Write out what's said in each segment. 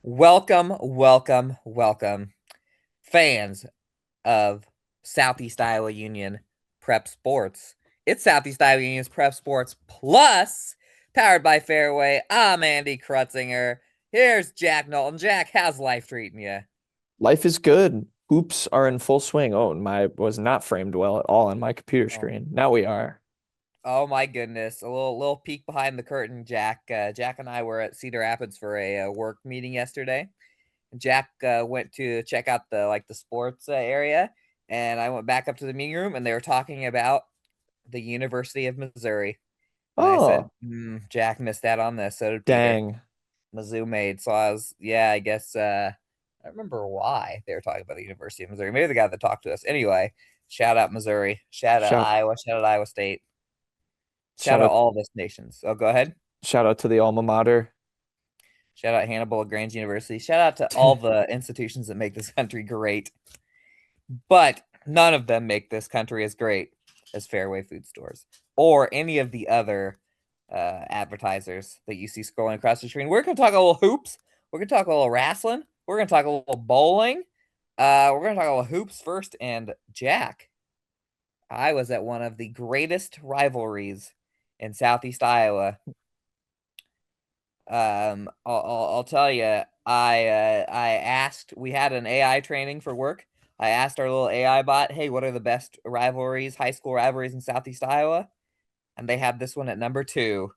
Welcome, welcome, welcome, fans of Southeast Iowa Union Prep Sports. It's Southeast Iowa Union's Prep Sports Plus, powered by Fairway. I'm Andy Krutzinger. Here's Jack Knowlton. Jack, how's life treating you? Life is good. Hoops are in full swing. Oh, my was not framed well at all on my computer Oh, screen. Now we are. oh my goodness! A little peek behind the curtain, Jack. Jack and I were at Cedar Rapids for a work meeting yesterday. Jack went to check out the sports area, and I went back up to the meeting room, and they were talking about the University of Missouri. And I said, Oh, Jack missed out on this. So did Peter. dang. Mizzou made. So I guess I don't remember why they were talking about the University of Missouri. Maybe the guy that talked to us. Anyway, shout out Missouri. Shout out Shout Iowa. Shout out Iowa State. Shout shout out out all those nations. Oh, go ahead. shout out to the alma mater. Shout out Hannibal Grange University. Shout out to all the institutions that make this country great. But none of them make this country as great as Fairway Food Stores or any of the other advertisers that you see scrolling across the screen. We're going to talk a little hoops. We're going to talk a little wrestling. We're going to talk a little bowling. We're going to talk a little hoops first. And Jack, I was at one of the greatest rivalries in Southeast Iowa. I'll tell you, I asked. We had an AI training for work. I asked our little AI bot, "Hey, what are the best rivalries, high school rivalries in Southeast Iowa?" And they have this one at number two: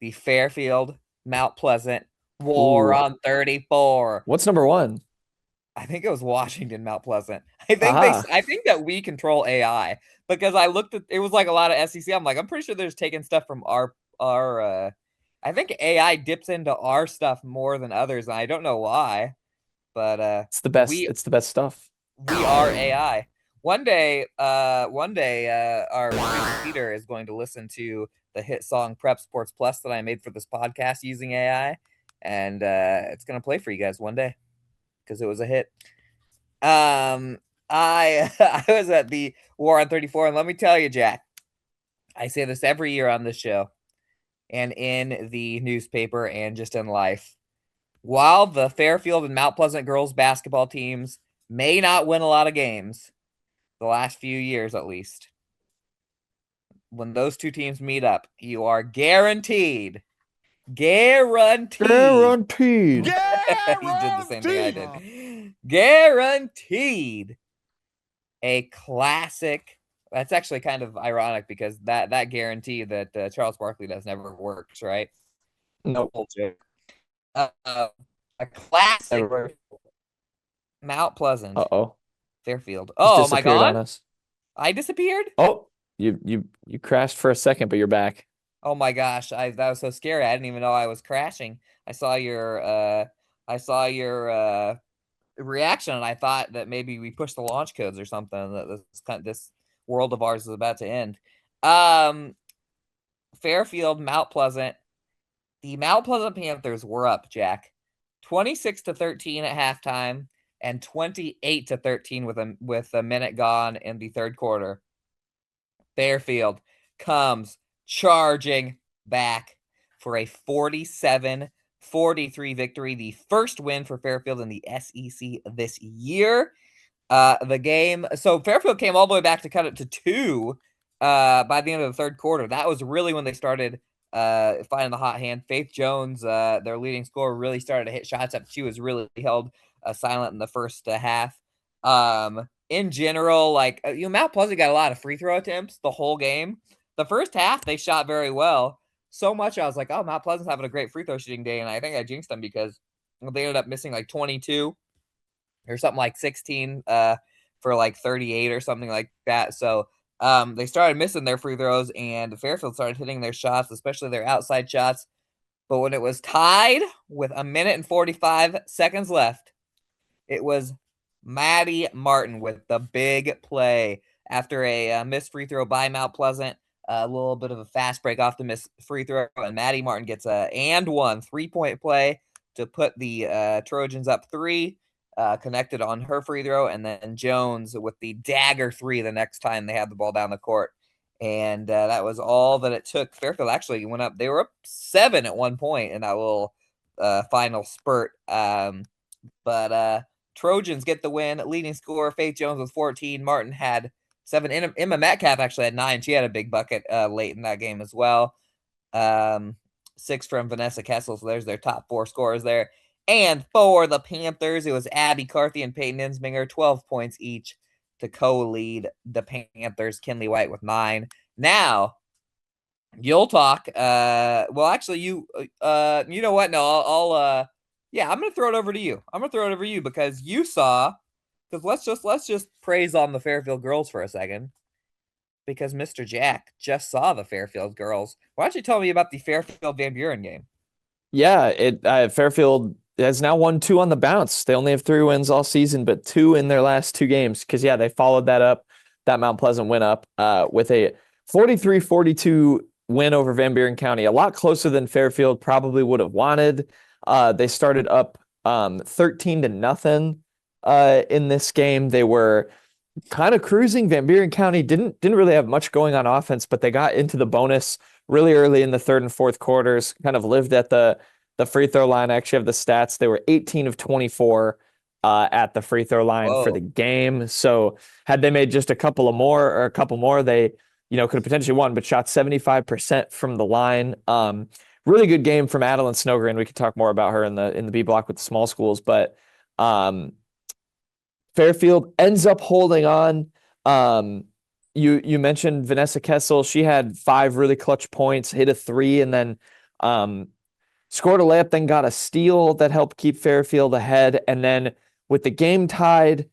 the Fairfield Mount Pleasant War Ooh. on 34. What's number one? I think it was Washington Mount Pleasant. Aha. I think that we control AI because I looked at it was like a lot of SEC. I'm like, I'm pretty sure they're just taking stuff from our I think AI dips into our stuff more than others, and I don't know why, but It's the best. we It's the best stuff. we are AI. One day, our producer Peter is going to listen to the hit song Prep Sports Plus that I made for this podcast using AI, and it's gonna play for you guys one day because it was a hit. I I was at the War on 34, and let me tell you, Jack, I say this every year on this show and in the newspaper and just in life. While the Fairfield and Mount Pleasant girls basketball teams may not win a lot of games, the last few years at least, when those two teams meet up, you are guaranteed. Guaranteed. He did the same thing I Guaranteed. did. Guaranteed a classic. That's actually kind of ironic because that guarantee that Charles Barkley does never works, right? Nope. Old joke. Uh, a classic Never. Mount Pleasant, Uh-oh. Fairfield. Just Oh, am I disappeared on gone? us. I disappeared? Oh, you crashed for a second, but you're back. Oh my gosh, I that was so scary. I didn't even know I was crashing. I saw your reaction and I thought that maybe we pushed the launch codes or something that this world of ours is about to end. Um Fairfield, Mount Pleasant. The Mount Pleasant Panthers were up, Jack. 26-13 at halftime and 28-13 with a minute gone in the third quarter. Fairfield comes charging back for a 47-43 victory, the first win for Fairfield in the SEC this year. The game, so Fairfield came all the way back to cut it to two by the end of the third quarter. That was really when they started finding the hot hand. Faith Jones, their leading scorer, really started to hit shots up. She was really held silent in the first half. In general, like Mount Pleasant got a lot of free throw attempts the whole game. The first half they shot very well. So much I was like, oh, Mount Pleasant's having a great free throw shooting day, and I think I jinxed them because they ended up missing like 22 or something like 16 for like 38 or something like that. So they started missing their free throws, and Fairfield started hitting their shots, especially their outside shots. But when it was tied with a minute and 45 seconds left, it was Maddie Martin with the big play after a missed free throw by Mount Pleasant. A little bit of a fast break off the missed free throw, and Maddie Martin gets a and one 3-point play to put the Trojans up three. Connected on her free throw, and then Jones with the dagger three the next time they had the ball down the court. And that was all that it took. Fairfield actually went up. They were up 7 at one point in that little final spurt. But Trojans get the win. Leading scorer Faith Jones with 14. Martin had 7. Emma Metcalf actually had 9. She had a big bucket late in that game as well. 6 from Vanessa Kessel. So there's their top 4 scorers there. And for the Panthers, it was Abby Carthy and Peyton Insminger, 12 points each to co-lead the Panthers. Kinley White with 9. Now, you'll talk. Well, actually, you know what? No, yeah, I'm gonna throw it over to you. I'm gonna throw it over to you because you saw. Because let's just praise on the Fairfield girls for a second. Because Mr. Jack just saw the Fairfield girls. Why don't you tell me about the Fairfield Van Buren game? Yeah, it Fairfield has now won 2 on the bounce. They only have 3 wins all season, but 2 in their last 2 games. Because yeah, they followed that up, that Mount Pleasant win up, with a 43-42 win over Van Buren County. A lot closer than Fairfield probably would have wanted. They started up 13-0 in this game. They were kind of cruising. Van Buren County didn't really have much going on offense, but they got into the bonus really early in the third and fourth quarters, kind of lived at the free throw line. I actually have the stats. They were 18 of 24 at the free throw line for the Whoa. game. So had they made just a couple more, they, could have potentially won, but shot 75% from the line. Really good game from Adeline Snowgren. We could talk more about her in the B block with the small schools, but Fairfield ends up holding on. You mentioned Vanessa Kessel. She had 5 really clutch points, hit a 3, and then scored a layup, then got a steal that helped keep Fairfield ahead. And then with the game tied,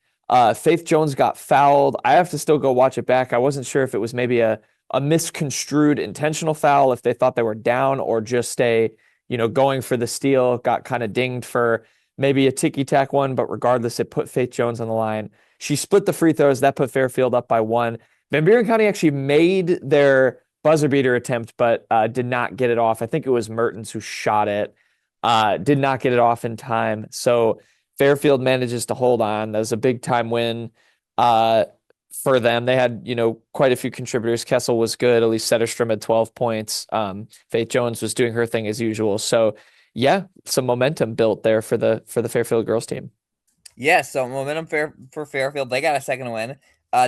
Faith Jones got fouled. I have to still go watch it back. I wasn't sure if it was maybe a misconstrued intentional foul, if they thought they were down, or just going for the steal, got kind of dinged for maybe a ticky-tack one, but regardless, it put Faith Jones on the line. She split the free throws. That put Fairfield up by 1. Van Buren County actually made their buzzer beater attempt, but did not get it off. I think it was Mertens who shot it. Did not get it off in time. So Fairfield manages to hold on. That was a big-time win for them. They had, quite a few contributors. Kessel was good. Elise Setterstrom had 12 points. Faith Jones was doing her thing as usual. So yeah, some momentum built there for the Fairfield girls team. Yeah, so momentum for Fairfield. They got a second win.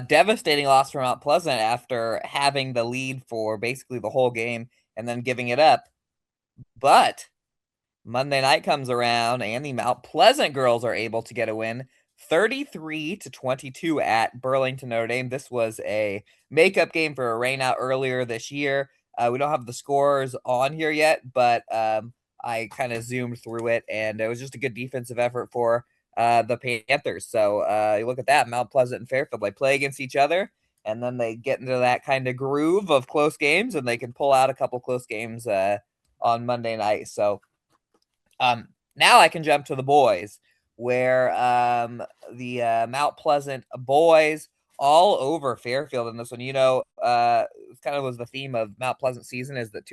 Devastating loss for Mount Pleasant after having the lead for basically the whole game and then giving it up. But Monday night comes around and the Mount Pleasant girls are able to get a win, 33-22 at Burlington, Notre Dame. This was a makeup game for a rainout earlier this year. We don't have the scores on here yet, but I kind of zoomed through it, and it was just a good defensive effort for the Panthers. So you look at that, Mount Pleasant and Fairfield, they play against each other, and then they get into that kind of groove of close games, and they can pull out a couple close games on Monday night. So now I can jump to the boys, where the Mount Pleasant boys all over Fairfield in this one. Kind of was the theme of Mount Pleasant season is that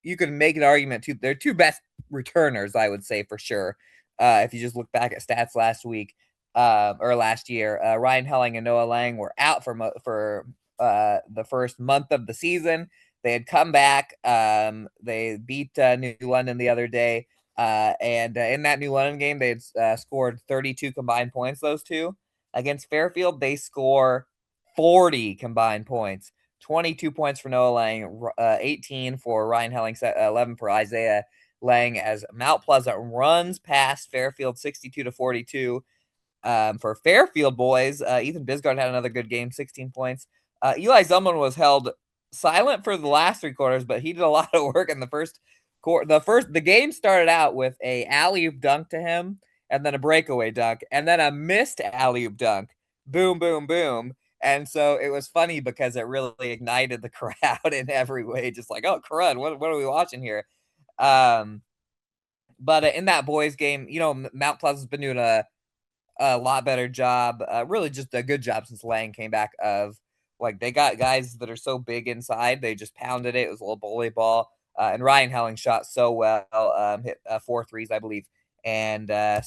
you could make an argument they're 2 best returners, I would say for sure. If you just look back at stats last week or last year, Ryan Helling and Noah Lang were out for the first month of the season. They had come back. They beat New London the other day. And in that New London game, they had scored 32 combined points, those two. Against Fairfield, they score 40 combined points. 22 points for Noah Lang, 18 for Ryan Helling, 11 for Isaiah Lang, as Mount Pleasant runs past Fairfield 62-42. For Fairfield boys, Ethan Bisgard had another good game, 16 points. Eli Zellman was held silent for the last 3 quarters, but he did a lot of work in the first quarter. The game started out with a alley-oop dunk to him, and then a breakaway dunk, and then a missed alley-oop dunk. Boom, boom, boom. And so it was funny because it really ignited the crowd in every way. Just like, oh, crud, what are we watching here? But in that boys game, Mount Pleasant's been doing a lot better job. Really just a good job since Lang came back of, like, they got guys that are so big inside. They just pounded it. It was a little bully ball. And Ryan Helling shot so well, hit 4 threes, I believe. And yeah,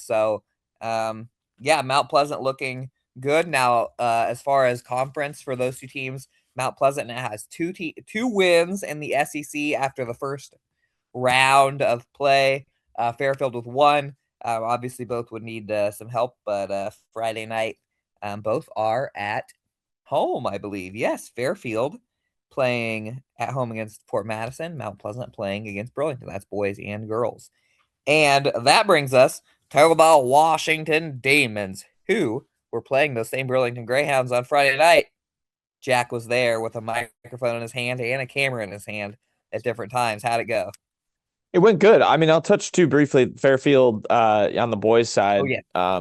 Mount Pleasant looking good. Now, as far as conference for those 2 teams, Mount Pleasant now has 2 wins in the SEC after the first round of play. Fairfield with 1. Obviously, both would need some help, but Friday night, both are at home, I believe. Yes, Fairfield playing at home against Port Madison, Mount Pleasant playing against Burlington. That's boys and girls. And that brings us to about Washington Demons, who were playing those same Burlington Greyhounds on Friday night. Jack was there with a microphone in his hand and a camera in his hand at different times. How'd it go? It went good. I mean, I'll touch too briefly. Fairfield, on the boys' Oh, side, yeah.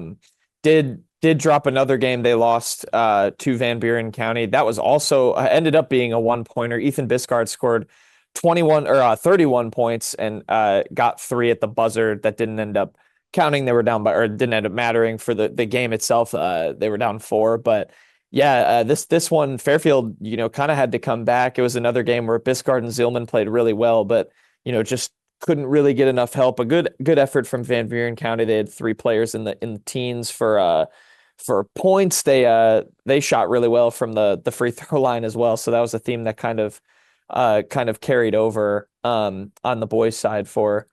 did drop another game. They lost to Van Buren County. That was also ended up being a 1-pointer. Ethan Biscard scored 21 or 31 points and got 3 at the buzzer. That didn't end up counting. They were down by, or didn't end up mattering for the game itself. They were down 4, but yeah, this one Fairfield, kind of had to come back. It was another game where Biscard and Zillman played really well, but just couldn't really get enough help. A good effort from Van Buren County. They had 3 players in the teens for points. They shot really well from the free throw line as well. So that was a theme that kind of carried over on the boys' side for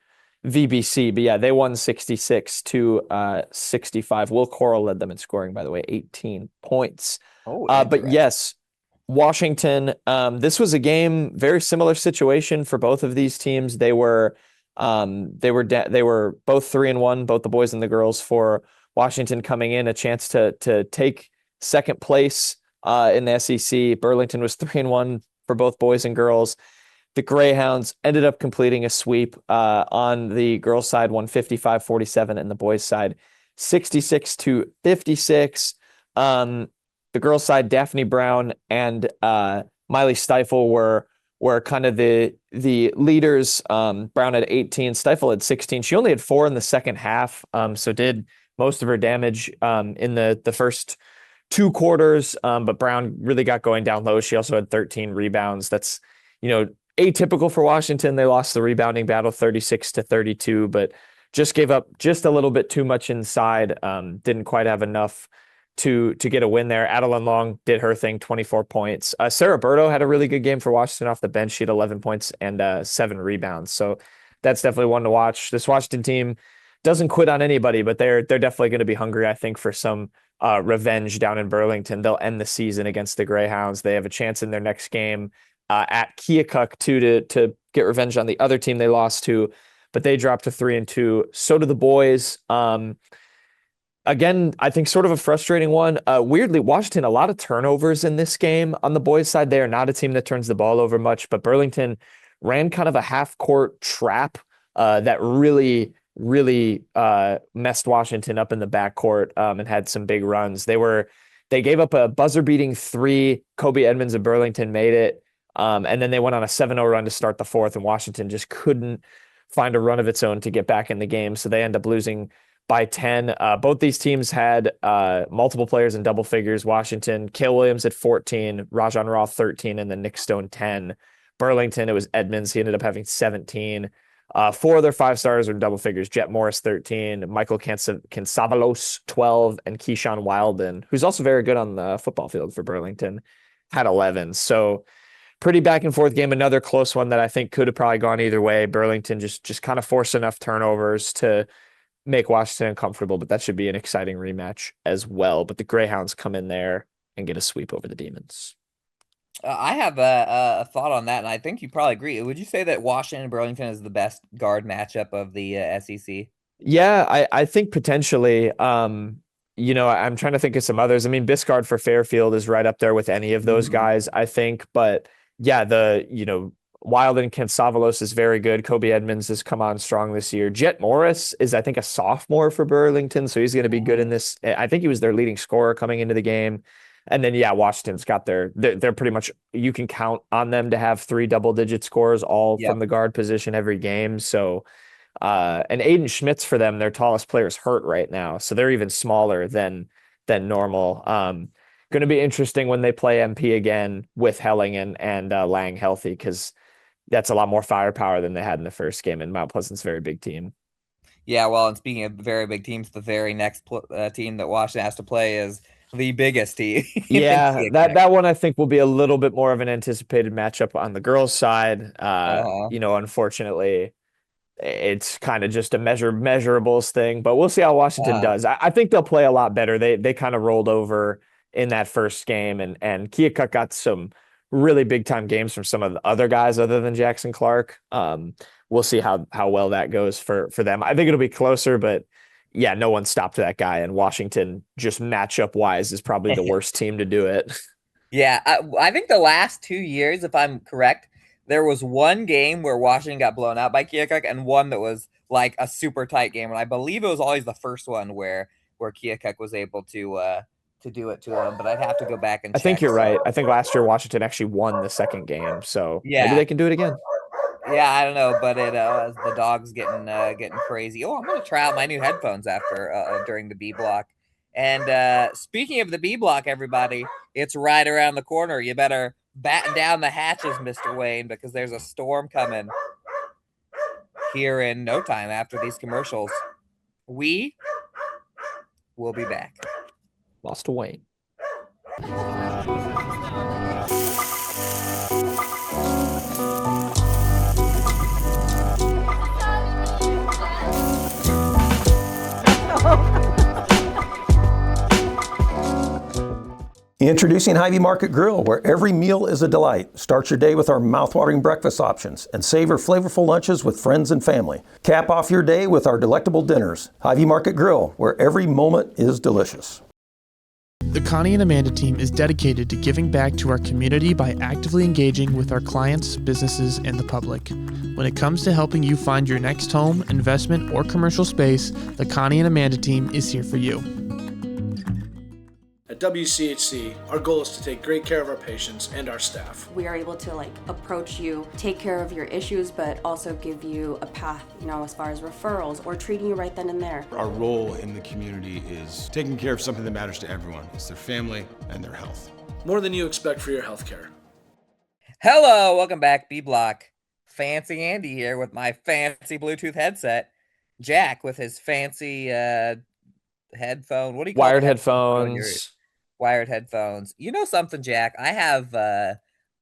VBC. But yeah, they won 66 to 65. Will Coral led them in scoring, by the way, 18 points. Oh, But interesting. yes, Washington, this was a game, very similar situation for both of these teams. They were both 3-1, both the boys and the girls. For Washington coming in, a chance to take second place in the SEC. Burlington was 3-1 for both boys and girls. The Greyhounds ended up completing a sweep on the girls' side, 155-47, and the boys' side, 66 to 56. The girls' side, Daphne Brown and Miley Stifle were kind of the leaders. Brown had 18, Stifle had 16. She only had 4 in the second half, so did most of her damage in the first 2 quarters. But Brown really got going down low. She also had 13 rebounds. That's atypical for Washington. They lost the rebounding battle 36 to 32, but just gave up just a little bit too much inside. Didn't quite have enough to get a win there. Adeline Long did her thing, 24 points. Sarah Berto had a really good game for Washington off the bench. She had 11 points and 7 rebounds. So that's definitely one to watch. This Washington team doesn't quit on anybody, but they're definitely going to be hungry, I think, for some revenge down in Burlington. They'll end the season against the Greyhounds. They have a chance in their next game at Keokuk too to get revenge on the other team they lost to, but they dropped to 3-2. So do the boys. Again, I think sort of a frustrating one. Weirdly, Washington, a lot of turnovers in this game on the boys' side. They are not a team that turns the ball over much, but Burlington ran kind of a half-court trap that really messed Washington up in the backcourt and had some big runs. They gave up a buzzer-beating 3. Kobe Edmonds of Burlington made it, and then they went on a 7-0 run to start the 4th, and Washington just couldn't find a run of its own to get back in the game, so they end up losing by 10. Both these teams had multiple players in double figures. Washington, Cale Williams at 14, Rajan Roth 13, and then Nick Stone 10. Burlington, it was Edmonds. He ended up having 17. 4 of their 5 stars are in double figures. Jet Morris 13, Michael Cansavalos 12, and Keyshawn Wilden, who's also very good on the football field for Burlington, had 11. So pretty back and forth game. Another close one that I think could have probably gone either way. Burlington just kind of forced enough turnovers to make Washington uncomfortable, but that should be an exciting rematch as well. But the Greyhounds come in there and get a sweep over the Demons. I have a thought on that, and I think you probably agree. Would you say that Washington and Burlington is the best guard matchup of the SEC? Yeah, I think potentially. I'm trying to think of some others. I mean, Biscard for Fairfield is right up there with any of those Mhm. guys, I think. But yeah, Wild and Cansavalos is very good. Kobe Edmonds has come on strong this year. Jet Morris is, I think, a sophomore for Burlington, so he's going to be good in this. I think he was their leading scorer coming into the game. And then, yeah, Washington's got they're pretty much, you can count on them to have 3 double-digit scores all from Yep. the guard position every game. So, and Aiden Schmitz for them, their tallest player, is hurt right now, so they're even smaller than normal. Going to be interesting when they play MP again with Hellingen and Lang healthy, because that's a lot more firepower than they had in the first game. And Mount Pleasant's a very big team. Yeah, well, and speaking of very big teams, the very next team that Washington has to play is the biggest team in Yeah, that Keokuk. that one I think will be a little bit more of an anticipated matchup on the girls' side. Uh-huh. Unfortunately, it's kind of just a measurables thing, but we'll see how Washington Uh, does. I think they'll play a lot better. They kind of rolled over in that first game, and Keokuk got some really big time games from some of the other guys other than Jackson Clark. We'll see how well that goes for them. I think it'll be closer, but yeah, no one stopped that guy, and Washington just matchup wise is probably the worst team to do it. yeah, I think the last 2 years, if I'm correct, there was one game where Washington got blown out by Keokuk, and one that was like a super tight game. And I believe it was always the first one where Keokuk was able to do it to them. But I'd have to go back and I think check. you're So right. I think last year Washington actually won the second game, so maybe yeah, they can do it again. yeah, I don't know, but the dog's getting crazy. Oh, I'm gonna try out my new headphones after during the B block. And speaking of the B block, everybody, it's right around the corner. You better batten down the hatches, Mr. Wayne, because there's a storm coming here in no time after these commercials. We will be back. Lost to Wayne. Introducing Hy-Vee Market Grill, where every meal is a delight. Start your day with our mouthwatering breakfast options and savor flavorful lunches with friends and family. Cap off your day with our delectable dinners. Hy-Vee Market Grill, where every moment is delicious. The Connie and Amanda team is dedicated to giving back to our community by actively engaging with our clients, businesses, and the public. When it comes to helping you find your next home, investment, or commercial space, the Connie and Amanda team is here for you. At WCHC, our goal is to take great care of our patients and our staff. We are able to approach you, take care of your issues, but also give you a path, as far as referrals or treating you right then and there. Our role in the community is taking care of something that matters to everyone. It's their family and their health. More than you expect for your healthcare. Hello, welcome back, B Block. Fancy Andy here with my fancy Bluetooth headset. Jack with his fancy headphone. What do you call Wired the headphones. Wired headphones. You know something, Jack? I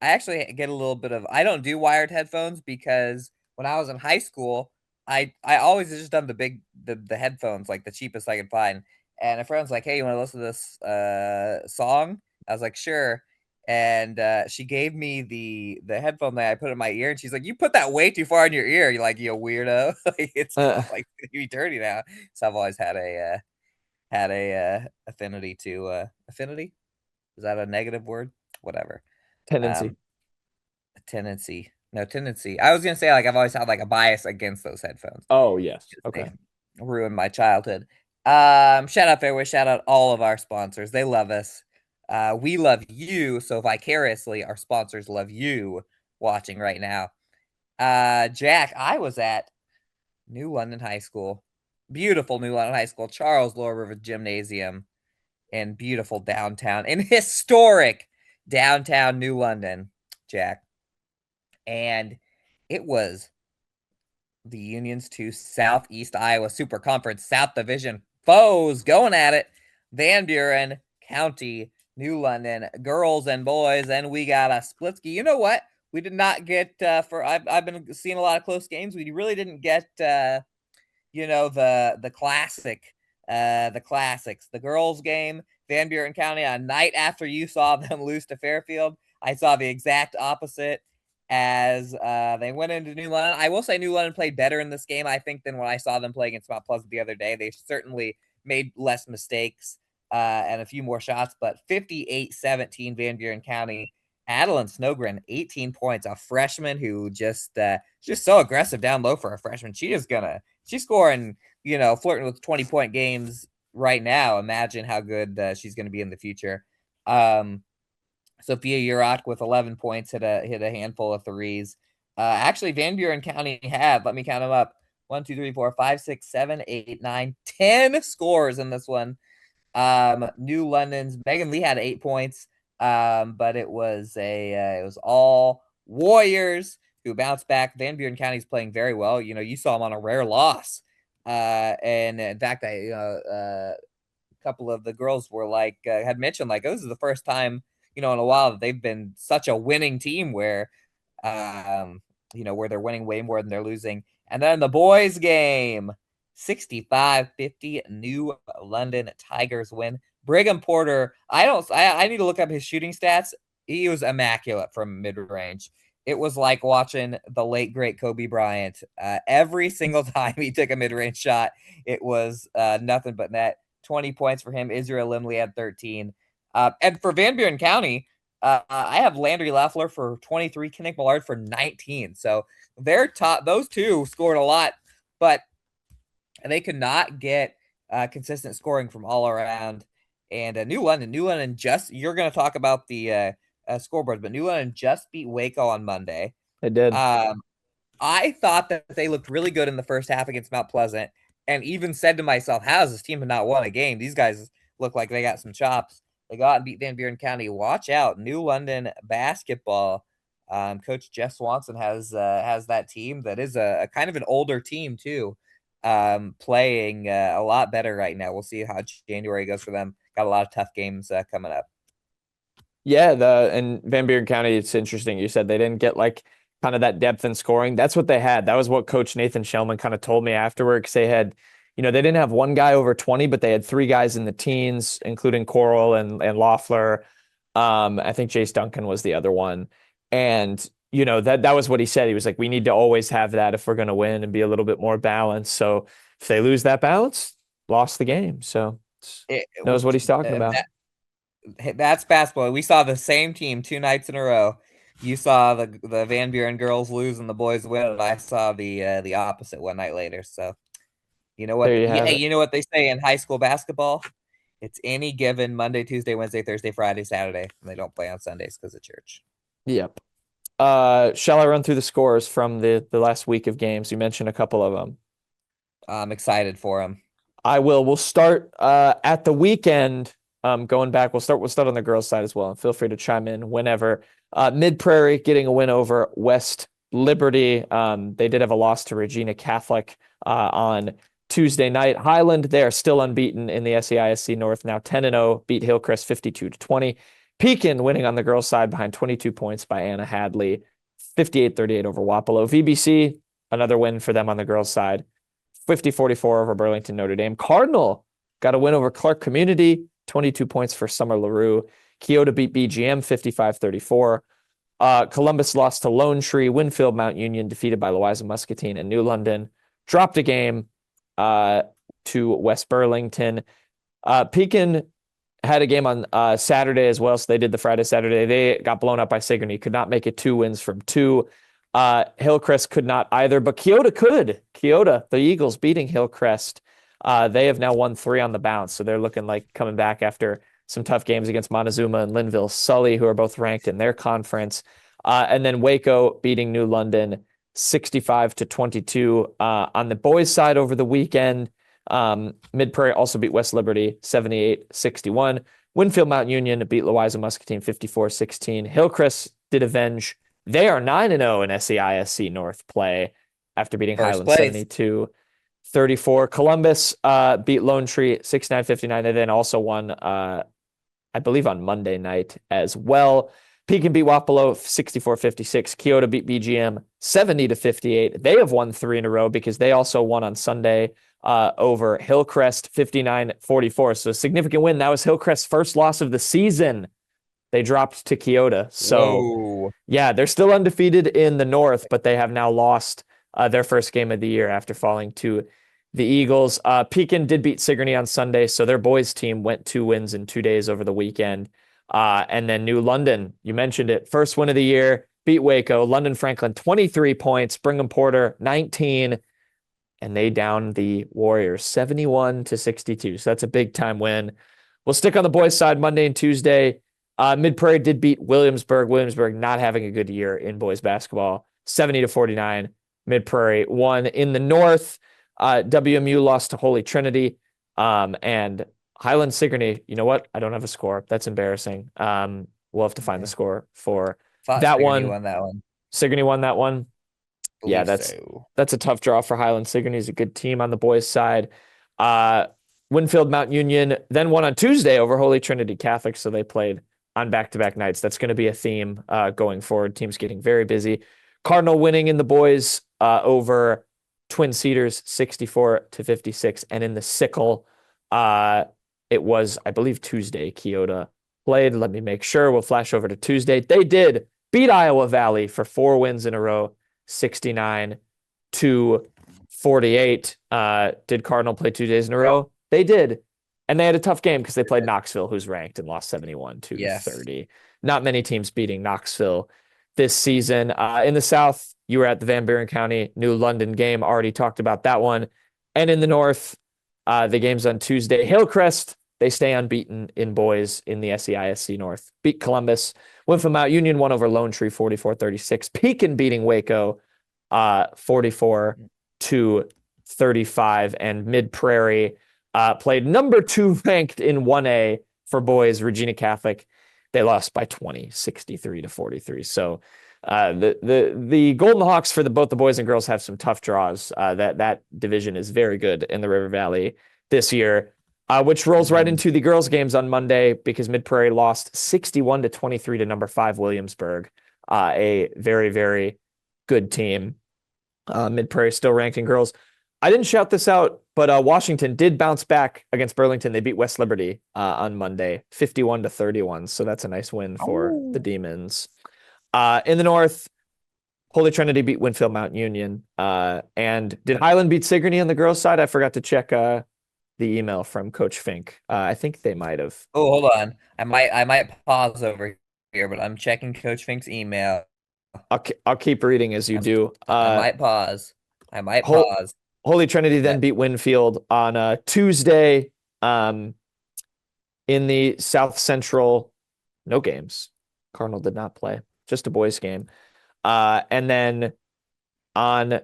actually get a little bit of I don't do wired headphones because when I was in high school, I always just done the headphones, like the cheapest I could find. And a friend's like, "Hey, you want to listen to this song?" I was like, "Sure." And she gave me the headphone that I put in my ear, and she's like, "You put that way too far in your ear. You're like, you weirdo. Like it's like gonna be dirty now." So I've always had a affinity to affinity. Is that a negative word? Whatever. Tendency. A tendency. No tendency. I was gonna say like I've always had like a bias against those headphones. Oh, yes. They Okay. ruined my childhood. Shout out Fairway, shout out all of our sponsors. They love us. We love you, so vicariously our sponsors love you watching right now. Jack, I was at New London High School. Beautiful New London High School, Charles Lower River Gymnasium in beautiful downtown, in historic downtown New London, Jack. And it was the Union's two Southeast Iowa Super Conference South Division foes going at it. Van Buren County, New London, girls and boys, and we got a Splitsky. You know what? We did not get I've been seeing a lot of close games. We really didn't get the classics. The girls game, Van Buren County, a night after you saw them lose to Fairfield. I saw the exact opposite as they went into New London. I will say New London played better in this game, I think, than when I saw them play against Mount Pleasant the other day. They certainly made less mistakes and a few more shots, but 58-17 Van Buren County. Adeline Snogren, 18 points, a freshman who just so aggressive down low for a freshman. She's scoring, flirting with 20-point games right now. Imagine how good she's going to be in the future. Sophia Urach with 11 points hit a handful of threes. Actually, Van Buren County had, let me count them up, 1, 2, 3, 4, 5, 6, 7, 8, 9, 10 scores in this one. New London's Megan Lee had 8 points, but it was all Warriors who bounced back. Van Buren County's playing very well. You saw them on a rare loss. And in fact, a couple of the girls were like, had mentioned like, oh, this is the first time, in a while that they've been such a winning team where, where they're winning way more than they're losing. And then the boys game, 65-50, New London Tigers win. Brigham Porter, I need to look up his shooting stats. He was immaculate from mid-range. It was like watching the late, great Kobe Bryant. Every single time he took a mid-range shot, it was nothing but net. 20 points for him. Israel Limley had 13. And for Van Buren County, I have Landry Leffler for 23, Kinnick Millard for 19. So they're top. Those two scored a lot, but they could not get consistent scoring from all around. And New London just, you're going to talk about the scoreboards, but New London just beat Waco on Monday. They did. I thought that they looked really good in the first half against Mount Pleasant, and even said to myself, how has this team not won a game? These guys look like they got some chops. They go out and beat Van Buren County. Watch out, New London basketball. Coach Jeff Swanson has that team that is a kind of an older team too, playing a lot better right now. We'll see how January goes for them. Got a lot of tough games coming up. Yeah, and Van Buren County, it's interesting. You said they didn't get like kind of that depth in scoring. That's what they had. That was what Coach Nathan Shellman kind of told me afterwards. They had, they didn't have one guy over 20, but they had three guys in the teens, including Coral and Loeffler. I think Jace Duncan was the other one. And, that was what he said. He was like, we need to always have that if we're going to win and be a little bit more balanced. So if they lose that balance, lost the game. So knows what he's talking about. That's basketball. We saw the same team 2 nights in a row. You saw the Van Buren girls lose and the boys win, and I saw the opposite one night later. So, you know what? You know what they say in high school basketball? It's any given Monday, Tuesday, Wednesday, Thursday, Friday, Saturday, and they don't play on Sundays because of church. Yep. Shall I run through the scores from the last week of games? You mentioned a couple of them. I'm excited for them. I will. We'll start at the weekend. Going back, we'll start on the girls' side as well. And feel free to chime in whenever. Mid Prairie getting a win over West Liberty. They did have a loss to Regina Catholic on Tuesday night. Highland, they are still unbeaten in the SEISC North, now 10-0, beat Hillcrest 52-20. Pekin winning on the girls' side behind 22 points by Anna Hadley, 58-38 over Wapello. VBC, another win for them on the girls' side, 50-44 over Burlington Notre Dame. Cardinal got a win over Clark Community, 22 points for Summer LaRue. Keota beat BGM 55-34. Columbus lost to Lone Tree. Winfield Mount Union defeated by Louisa Muscatine, and New London dropped a game to West Burlington. Pekin had a game on Saturday as well, so they did the Friday, Saturday. They got blown up by Sigourney, could not make it 2 wins from 2. Hillcrest could not either, but Keota could. Keota, the Eagles beating Hillcrest. They have now won 3 on the bounce, so they're looking like coming back after some tough games against Montezuma and Linville Sully, who are both ranked in their conference. And then Waco beating New London 65-22. On the boys' side over the weekend, Mid Prairie also beat West Liberty 78-61. Winfield Mount Union beat Louisa Muscatine 54-16. Hillcrest did avenge. They are 9-0 in SEISC North play after beating Highland 72-34. Columbus beat Lone Tree 69-59. They then also won, I believe, on Monday night as well. Pekin beat Wapello 64-56. Keota beat BGM 70-58. They have won 3 in a row because they also won on Sunday over Hillcrest 59-44. So a significant win. That was Hillcrest's first loss of the season. They dropped to Keota. So, yeah, they're still undefeated in the North, but they have now lost their first game of the year after falling to the Eagles. Pekin did beat Sigourney on Sunday, so their boys team went 2 wins in 2 days over the weekend. And then New London, you mentioned it, first win of the year, beat Waco. London Franklin, 23 points. Brigham Porter, 19. And they downed the Warriors 71-62. So that's a big time win. We'll stick on the boys' side Monday and Tuesday. Mid Prairie did beat Williamsburg. Williamsburg not having a good year in boys basketball, 70-49. Mid Prairie won. In the North, WMU lost to Holy Trinity. And Highland Sigourney, you know what? I don't have a score. That's embarrassing. We'll have to find the score for that one. Sigourney won that one. Yeah, that's a tough draw for Highland. Sigourney is a good team on the boys' side. Winfield Mount Union then won on Tuesday over Holy Trinity Catholic, so they played on back-to-back nights. That's going to be a theme going forward. Teams getting very busy. Cardinal winning in the boys over Twin Cedars 64-56. And in the Sickle, it was, I believe, Tuesday, Keota played. Let me make sure. We'll flash over to Tuesday. They did beat Iowa Valley for 4 wins in a row, 69-48. Did Cardinal play 2 days in a row? They did. And they had a tough game because they played Knoxville, who's ranked, and lost 71-30. Yes. Not many teams beating Knoxville this season. In the South, you were at the Van Buren County New London game. Already talked about that one. And in the North, the game's on Tuesday. Hillcrest, they stay unbeaten in boys in the SEISC North. Beat Columbus. Went from Mount Union, won over Lone Tree 44-36. Pekin beating Waco 44-35. And Mid Prairie played number 2 ranked in 1A for boys, Regina Catholic. They lost by 20, 63-43. So the Golden Hawks for both the boys and girls have some tough draws. That division is very good in the River Valley this year, which rolls right into the girls' games on Monday because Mid Prairie lost 61-23 to number 5 Williamsburg, a very, very good team. Mid Prairie still ranked in girls. I didn't shout this out, but Washington did bounce back against Burlington. They beat West Liberty on Monday, 51-31. So that's a nice win for the Demons. In the North, Holy Trinity beat Winfield Mount Union. And did Highland beat Sigourney on the girls' side? I forgot to check the email from Coach Fink. I think they might have. Oh, hold on. I might pause over here, but I'm checking Coach Fink's email. I'll keep reading as you do. I might pause. Holy Trinity then beat Winfield on Tuesday in the South Central. No games. Cardinal did not play. Just a boys game. And then on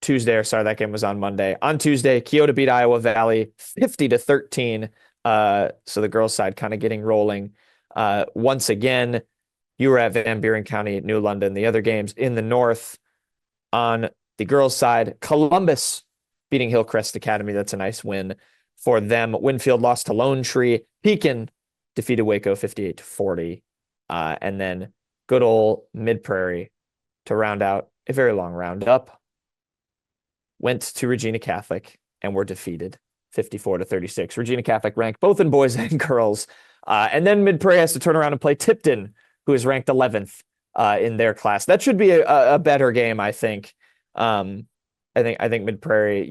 Tuesday, that game was on Monday. On Tuesday, Keota beat Iowa Valley 50-13. So the girls' side kind of getting rolling. Once again, you were at Van Buren County, New London. The other games in the North on the girls' side, Columbus beating Hillcrest Academy. That's a nice win for them. Winfield lost to Lone Tree. Pekin defeated Waco 58-40. And then good old Mid Prairie to round out a very long roundup. Went to Regina Catholic and were defeated 54-36. Regina Catholic ranked both in boys and girls. And then Mid Prairie has to turn around and play Tipton, who is ranked 11th in their class. That should be a better game, I think. I think Mid Prairie,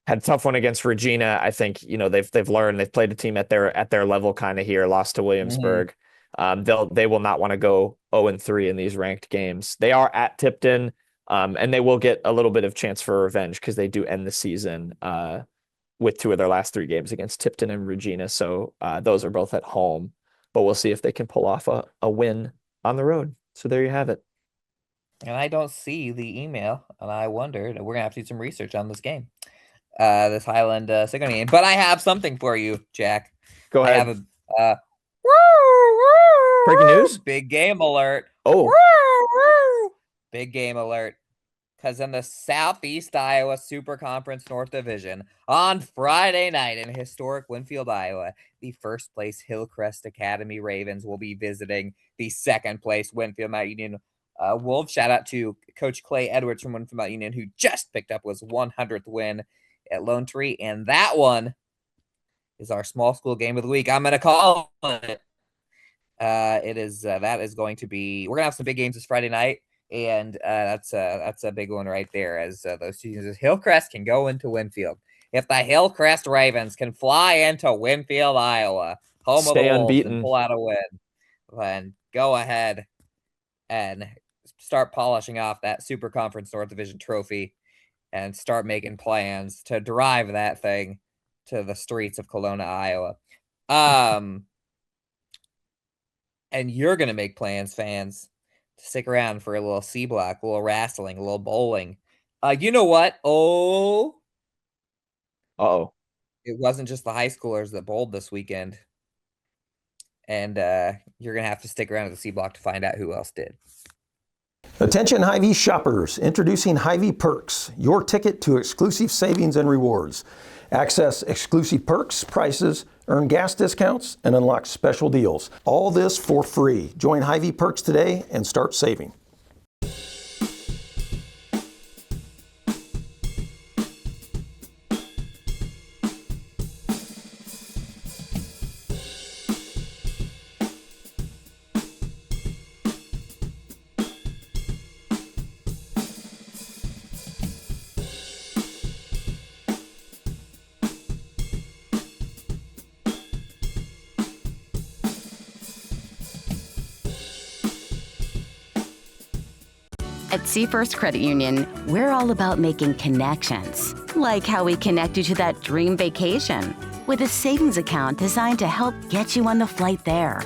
had a tough one against Regina. I think, they've learned, they've played a team at their level kind of here, lost to Williamsburg. They will not want to go 0-3 in these ranked games. They are at Tipton, and they will get a little bit of chance for revenge because they do end the season with 2 of their last 3 games against Tipton and Regina. So those are both at home, but we'll see if they can pull off a win on the road. So there you have it. And I don't see the email, and I wondered. We're gonna have to do some research on this game, this Highland Sigourney game. But I have something for you, Jack. Go ahead. I have a Breaking news. Big game alert. Oh, big game alert. Because in the Southeast Iowa Super Conference North Division on Friday night in historic Winfield, Iowa, the first place Hillcrest Academy Ravens will be visiting the second place Winfield Mount Union Wolves. Shout out to Coach Clay Edwards from Winfield Mount Union, who just picked up his 100th win at Lone Tree. And that one is our small school game of the week. I'm going to call it. It is that is going to be. We're gonna have some big games this Friday night, and that's a big one right there. As those 2 teams, Hillcrest can go into Winfield. If the Hillcrest Ravens can fly into Winfield, Iowa, home of the Wolves, unbeaten, and pull out a win, then go ahead and start polishing off that Super Conference North Division trophy, and start making plans to drive that thing to the streets of Kelowna, Iowa. And you're going to make plans, fans, to stick around for a little C block, a little wrestling, a little bowling. You know what? Oh. Uh-oh. It wasn't just the high schoolers that bowled this weekend. And you're going to have to stick around at the C block to find out who else did. Attention Hy-Vee shoppers, introducing Hy-Vee Perks, your ticket to exclusive savings and rewards. Access exclusive perks, prices, earn gas discounts, and unlock special deals. All this for free. Join Hy-Vee Perks today and start saving. At Seafirst Credit Union, we're all about making connections, like how we connect you to that dream vacation with a savings account designed to help get you on the flight there.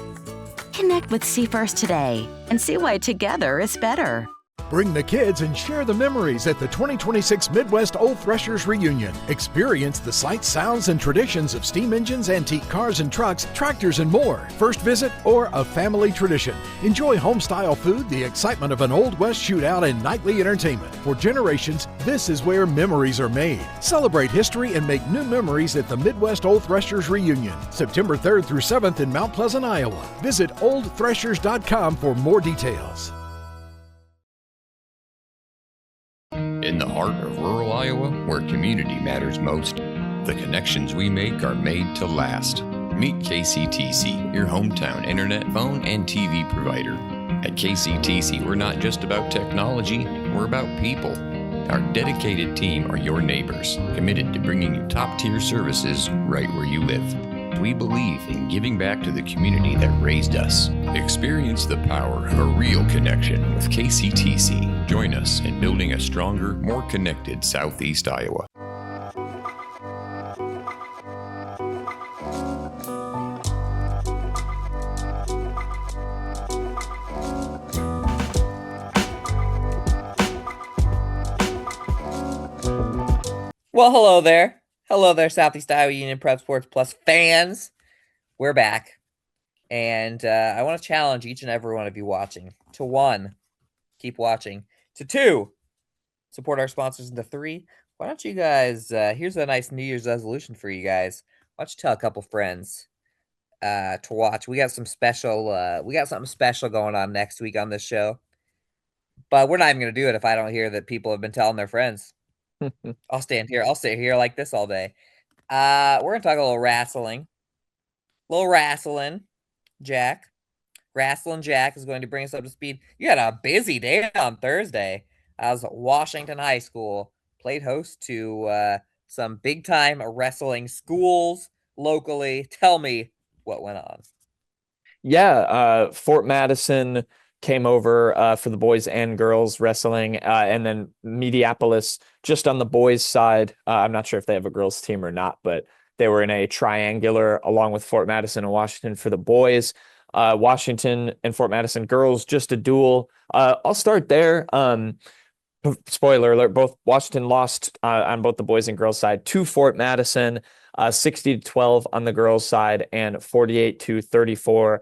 Connect with Seafirst today and see why together is better. Bring the kids and share the memories at the 2026 Midwest Old Threshers Reunion. Experience the sights, sounds, and traditions of steam engines, antique cars and trucks, tractors, and more. First visit or a family tradition. Enjoy home-style food, the excitement of an Old West shootout, and nightly entertainment. For generations, this is where memories are made. Celebrate history and make new memories at the Midwest Old Threshers Reunion, September 3rd through 7th in Mount Pleasant, Iowa. Visit oldthreshers.com for more details. In the heart of rural Iowa, where community matters most, the connections we make are made to last. Meet KCTC, your hometown internet, phone, and TV provider. At KCTC, we're not just about technology, we're about people. Our dedicated team are your neighbors, committed to bringing you top-tier services right where you live. We believe in giving back to the community that raised us. Experience the power of a real connection with KCTC. Join us in building a stronger, more connected Southeast Iowa. Well, hello there. Hello there, Southeast Iowa Union Prep Sports Plus fans. We're back. And I want to challenge each and every one of you watching to 1, keep watching, to 2, support our sponsors, and to 3, why don't you guys, here's a nice New Year's resolution for you guys. Why don't you tell a couple friends to watch. We got some special, we got something special going on next week on this show. But we're not even going to do it if I don't hear that people have been telling their friends. I'll sit here like this all day. We're going to talk a little wrestling. Jack. Wrestling Jack is going to bring us up to speed. You had a busy day on Thursday. As Washington High School played host to some big-time wrestling schools locally. Tell me what went on. Yeah, Fort Madison came over for the boys and girls wrestling, and then Mediapolis just on the boys side. I'm not sure if they have a girls team or not, but they were in a triangular along with Fort Madison and Washington for the boys. Washington and Fort Madison girls, just a duel. I'll start there. Spoiler alert, both Washington lost on both the boys and girls side to Fort Madison, 60-12 on the girls side and 48-34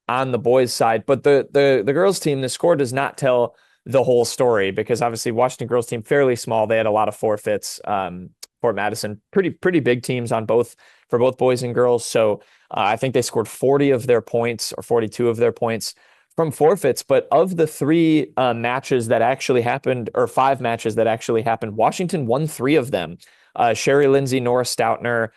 on the boys side. But the girls team, the score does not tell the whole story, because obviously Washington girls team fairly small. They had a lot of forfeits. Fort Madison, pretty big teams on both, for both boys and girls. So I think they scored 40 of their points or 42 of their points from forfeits. But of the 3 matches that actually happened, or 5 matches that actually happened, Washington won 3 of them. Sherry Lindsay, Nora Stoutner,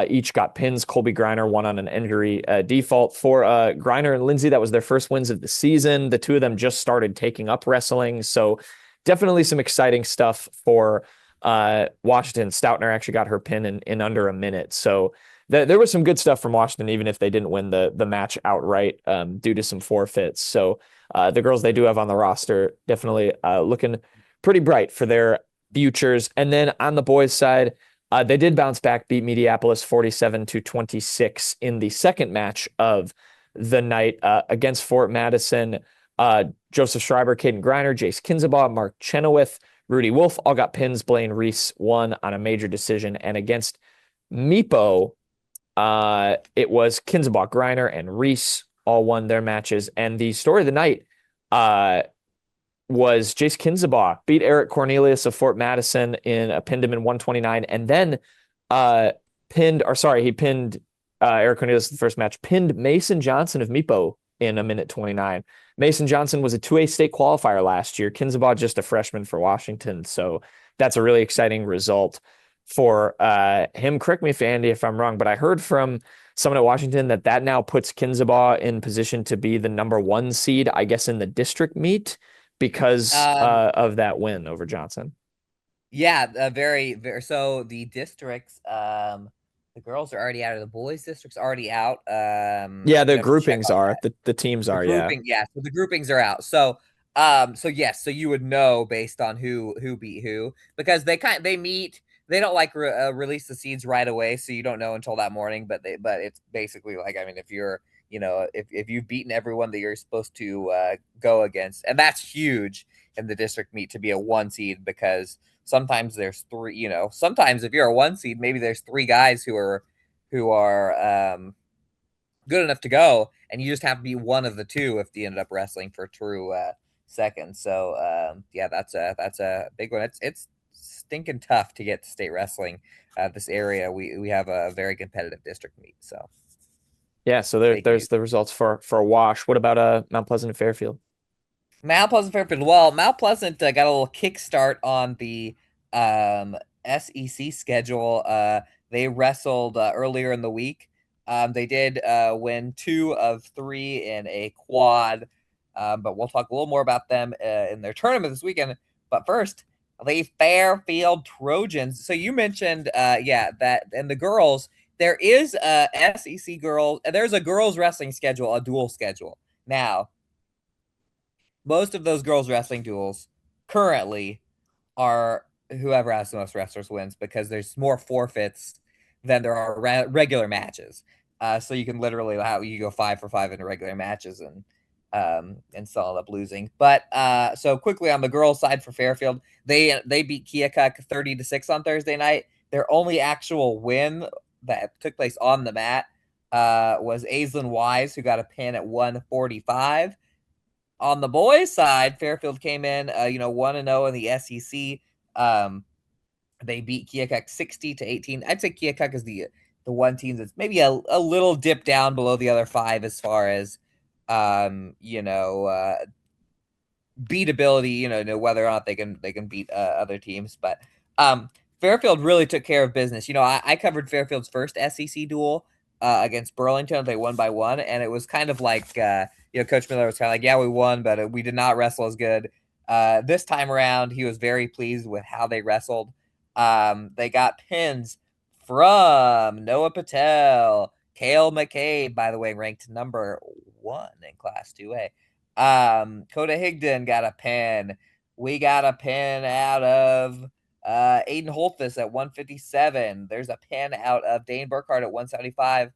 each got pins. Colby Griner won on an injury default. For Griner and Lindsay, that was their first wins of the season. The 2 of them just started taking up wrestling. So definitely some exciting stuff for Washington. Stoutner actually got her pin in under a minute. So there was some good stuff from Washington, even if they didn't win the match outright due to some forfeits. So the girls they do have on the roster definitely looking pretty bright for their futures. And then on the boys side, they did bounce back, beat Mediapolis 47-26 in the second match of the night against Fort Madison. Joseph Schreiber, Caden Griner, Jace Kinzabaugh, Mark Chenoweth, Rudy Wolf all got pins. Blaine Reese won on a major decision. And against Meepo, it was Kinzabaugh, Griner, and Reese all won their matches. And the story of the night was Jace Kinzabaugh beat Eric Cornelius of Fort Madison in a pinned him in 129, and then he pinned Eric Cornelius in the first match, pinned Mason Johnson of Meepo in a minute 29. Mason Johnson was a 2A state qualifier last year. Kinzabaugh just a freshman for Washington. So that's a really exciting result for him. Correct me, Andy, if I'm wrong, but I heard from someone at Washington that now puts Kinzabaugh in position to be the number 1 seed, I guess, in the district meet because of that win over Johnson. Yeah, very, very. So the districts, the girls are already out of the boys' district's already out. Yeah, the groupings are. The teams are, yeah. So the groupings are out. So So yes, so you would know based on who beat who, because they meet. They don't like release the seeds right away, so you don't know until that morning. But it's basically like, I mean, if you're, if you've beaten everyone that you're supposed to go against, and that's huge in the district meet to be a 1 seed, because sometimes there's three. Sometimes if you're a 1 seed, maybe there's 3 guys who are good enough to go, and you just have to be one of the 2 if you ended up wrestling for true second. So yeah, that's a big one. It's stinking tough to get to state wrestling. This area, we have a very competitive district meet. So Yeah, so there's the results for a wash. What about Mount Pleasant and Fairfield? Mount Pleasant, Fairfield. Well, Mount Pleasant got a little kickstart on the SEC schedule. They wrestled earlier in the week. They did win 2 of 3 in a quad, but we'll talk a little more about them in their tournament this weekend. But first, the Fairfield Trojans. So you mentioned, that, and the girls. There is a SEC girls. There's a girls wrestling schedule, a dual schedule. Now, most of those girls wrestling duels currently are whoever has the most wrestlers wins, because there's more forfeits than there are regular matches. So you can literally you go 5 for 5 in regular matches and still end up losing. But so quickly on the girls' side for Fairfield, they beat Keokuk 30-6 on Thursday night. Their only actual win that took place on the mat was Aislinn Wise, who got a pin at 145. On the boys' side, Fairfield came in, 1-0 in the SEC. They beat Keokuk 60-18. I'd say Keokuk is the one team that's maybe a little dip down below the other 5 as far as, beatability. Whether or not they can beat other teams. But Fairfield really took care of business. I covered Fairfield's first SEC duel against Burlington. They won by 1, and it was kind of like, Coach Miller was kind of like, yeah, we won, but we did not wrestle as good. This time around, he was very pleased with how they wrestled. They got pins from Noah Patel, Kale McCabe, by the way, ranked number 1 in Class 2A. Coda Higdon got a pin. We got a pin out of Aiden Holthus at 157. There's a pin out of Dane Burkhardt at 175.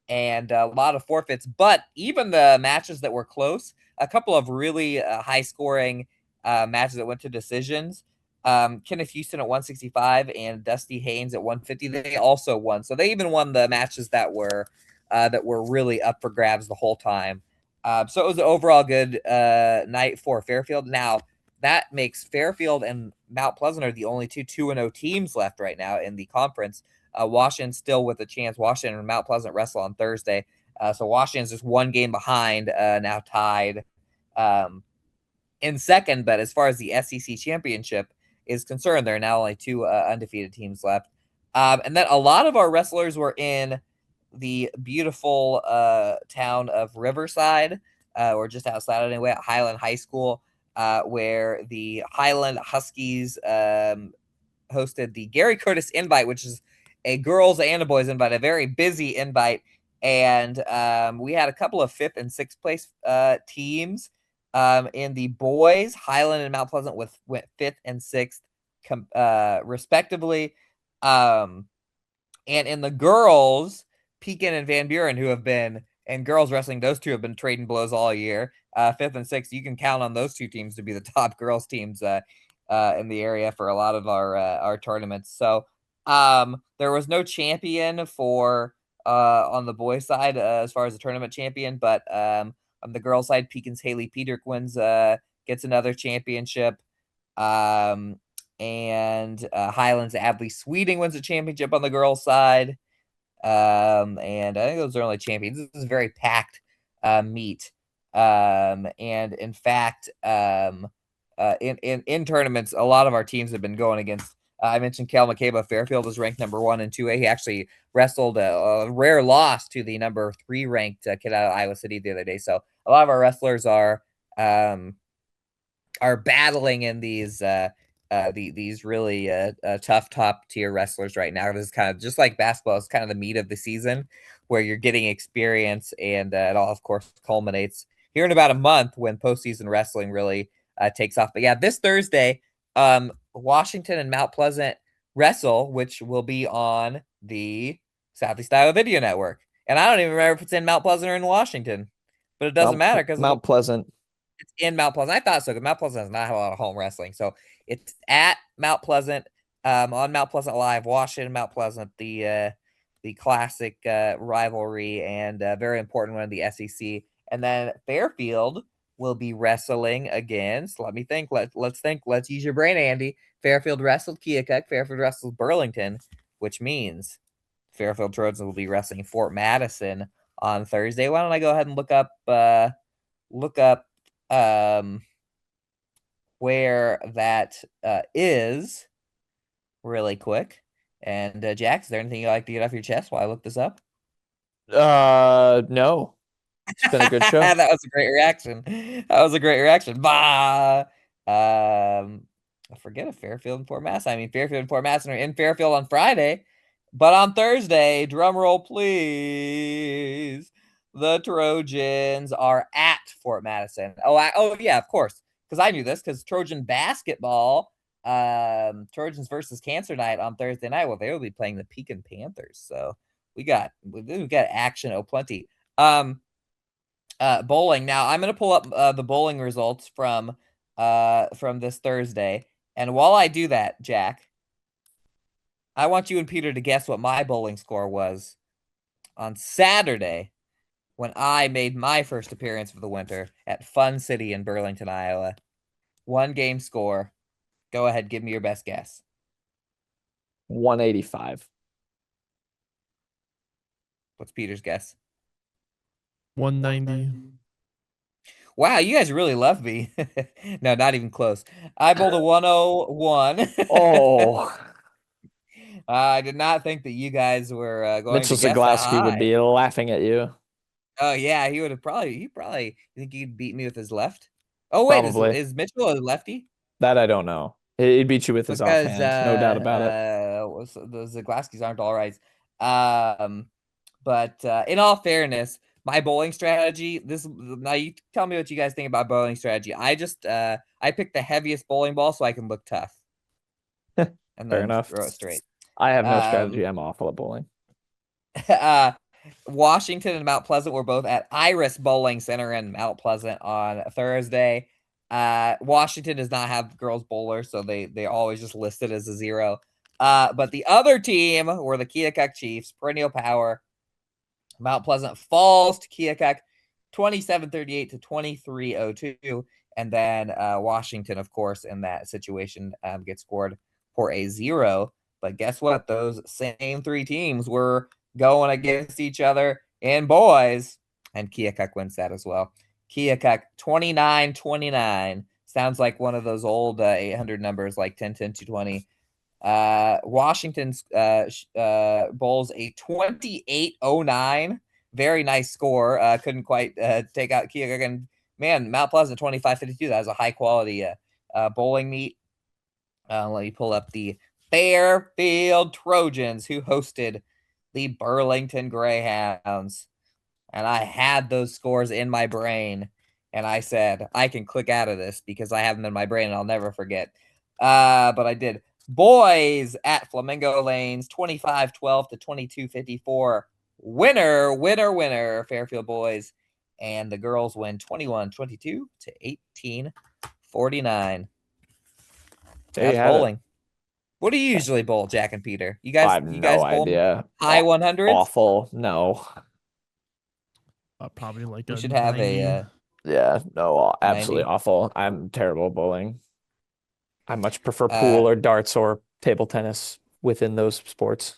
And a lot of forfeits. But even the matches that were close, a couple of really high-scoring matches that went to decisions. Kenneth Houston at 165 and Dusty Haynes at 150. They also won. So they even won the matches that were really up for grabs the whole time. So it was an overall good night for Fairfield. Now, that makes Fairfield and Mount Pleasant are the only 2-0 teams left right now in the conference. Washington still with a chance. Washington and Mount Pleasant wrestle on Thursday. So Washington's just 1 game behind, now tied in second. But as far as the SEC championship is concerned, there are now only 2 undefeated teams left. And then a lot of our wrestlers were in the beautiful town of Riverside, or just outside anyway, at Highland High School, where the Highland Huskies hosted the Gary Curtis Invite, which is a girls and a boys invite, a very busy invite. And we had a couple of 5th and 6th place teams. In the boys, Highland and Mount Pleasant went 5th and 6th respectively. And in the girls, Pekin and Van Buren, who have been in girls wrestling, those 2 have been trading blows all year. 5th and 6th, you can count on those 2 teams to be the top girls teams in the area for a lot of our tournaments. So there was no champion for on the boys' side as far as the tournament champion, but on the girls' side, Pekin's Haley Peterk wins, gets another championship. And Highland's Adley Sweeting wins a championship on the girls' side. And I think those are only champions. This is a very packed meet. And in fact, in tournaments, a lot of our teams have been going against. I mentioned Cal McCabe of Fairfield is ranked number 1 in 2A. He actually wrestled a rare loss to the number 3 ranked kid out of Iowa City the other day. So a lot of our wrestlers are battling in these really tough top tier wrestlers right now. This is kind of just like basketball. It's kind of the meat of the season where you're getting experience, and it all, of course, culminates here in about a month when postseason wrestling really takes off. But yeah, this Thursday, Washington and Mount Pleasant wrestle, which will be on the Southeast Iowa Video Network. And I don't even remember if it's in Mount Pleasant or in Washington, but it doesn't matter because Mount Pleasant. it's in Mount Pleasant. I thought so, because Mount Pleasant does not have a lot of home wrestling. So it's at Mount Pleasant, on Mount Pleasant Live, Washington, Mount Pleasant, the classic rivalry and very important one in the SEC. And then Fairfield will be wrestling against, let me think, let's think, let's use your brain, Andy. Fairfield wrestled Keokuk, Fairfield wrestled Burlington, which means Fairfield Trojans will be wrestling Fort Madison on Thursday. Why don't I go ahead and look up where that is really quick. And Jack, is there anything you'd like to get off your chest while I look this up? No. It's been a good show. That was a great reaction. That was a great reaction. Bah. I forget if Fairfield and Fort Madison. I mean, Fairfield and Fort Madison are in Fairfield on Friday, but on Thursday, drum roll, please. The Trojans are at Fort Madison. Oh yeah, of course, because I knew this, because Trojan basketball, Trojans versus Cancer Night on Thursday night. Well, they will be playing the Pekin Panthers, so we got action plenty. Bowling. Now I'm gonna pull up the bowling results from this Thursday, and while I do that, Jack, I want you and Peter to guess what my bowling score was on Saturday when I made my first appearance of the winter at Fun City in Burlington, Iowa. 1 game score. Go ahead, give me your best guess. 185. What's Peter's guess? 190. Wow, you guys really love me. No, not even close. I bowled a 101. Oh. I did not think that you guys were going Mitchell to guess that Zaglaski would high. be laughing at you. Oh yeah, he probably think he'd beat me with his left. Oh wait, Probably. is Mitchell a lefty? That I don't know. He'd beat you with his Because offhand, no doubt about it. the Zaglaskis aren't all right. But in all fairness, my bowling strategy, now you tell me what you guys think about bowling strategy. I just I picked the heaviest bowling ball so I can look tough. And Fair then enough. throw it straight. I have no strategy. I'm awful at bowling. Washington and Mount Pleasant were both at Iris Bowling Center in Mount Pleasant on Thursday. Washington does not have girls bowlers, so they always just listed as a 0. But the other team were the Keokuk Chiefs, perennial power. Mount Pleasant falls to Keokuk 27-38 to 23-02. And then Washington, of course, in that situation gets scored for a 0. But guess what? Those same 3 teams were going against each other in boys, and Keokuk wins that as well. Keokuk 29-29. Sounds like one of those old 800 numbers, like 10-10-220. Washington's bowls a 28-09. Very nice score. Couldn't quite take out Keokuk. And man, Mount Pleasant 25-52. That was a high quality bowling meet. Let me pull up the Fairfield Trojans, who hosted the Burlington Greyhounds. And I had those scores in my brain, and I said, I can click out of this because I have them in my brain and I'll never forget. But I did. Boys at Flamingo Lanes, 25-12 to 22-54. Winner, Fairfield boys. And the girls win 21-22 to 18-49. That's bowling. What do you usually bowl, Jack and Peter? You guys, I have no idea. High 100s? Awful. No. Probably like we a should have 90. Yeah, no, absolutely 90. awful. I'm terrible at bowling. I much prefer pool or darts or table tennis within those sports.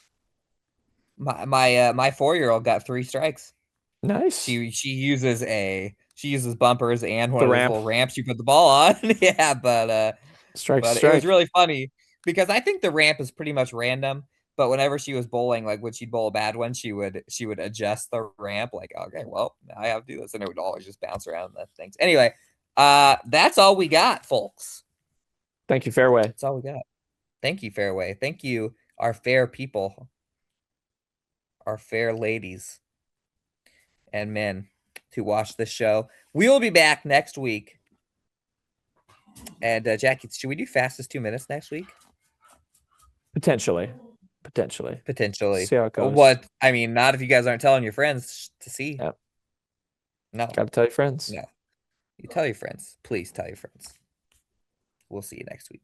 My 4-year-old got 3 strikes. Nice. She uses bumpers and one of those ramp. little ramps you put the ball on. Yeah, but Strike. it was really funny because I think the ramp is pretty much random. But whenever she was bowling, like when she'd bowl a bad one, she would adjust the ramp. Like, okay, well, now I have to do this, and it would always just bounce around the things. Anyway, that's all we got, folks. Thank you, Fairway. That's all we got. Thank you, Fairway. Thank you, our fair people, our fair ladies and men. to watch this show. We will be back next week. And Jackie, should we do fastest 2 minutes next week? Potentially. Potentially. See how it goes. What? I mean, not if you guys aren't telling your friends to see. Yep. No. Gotta tell your friends. No. You tell your friends. Please tell your friends. We'll see you next week.